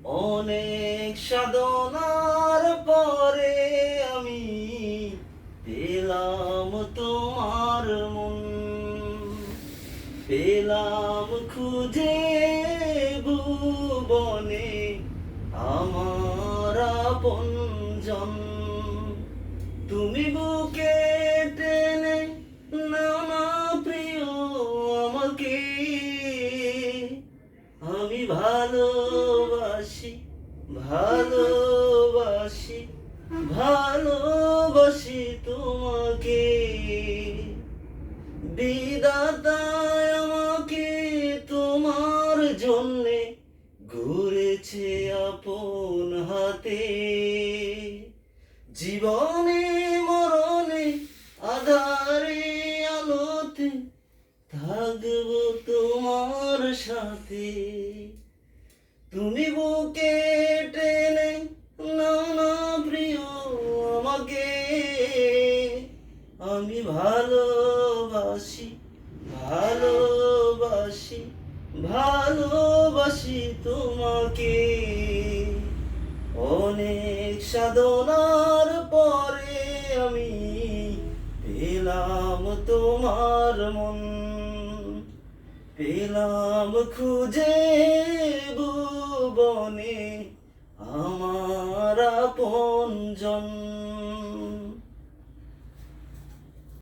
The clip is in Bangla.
অনেক সাধনার পরে আমি পেলাম তোমার মন, পেলাম খুঁজে ভুবনে আমার আপনজন। তুমি বুকে টেনে নাও না প্রিয় আমাকে, আমি ভালোবাসি ভালোবাসি ভালোবাসি তোমাকে। বিধাতায় আমাকে তোমার জন্যে ঘুরেছে আপন হাতে। জীবনে মরণে আধারে আলোতে থাকবো তোমার সাথে। তুমি বুকে টেনে নাও না প্রিয় আমাকে, আমি ভালোবাসি ভালোবাসি ভালোবাসি তোমাকে। অনেক সাধনার পরে আমি পেলাম তোমার মন, পেলাম খুঁজে ভুবনে আমার আপনজন।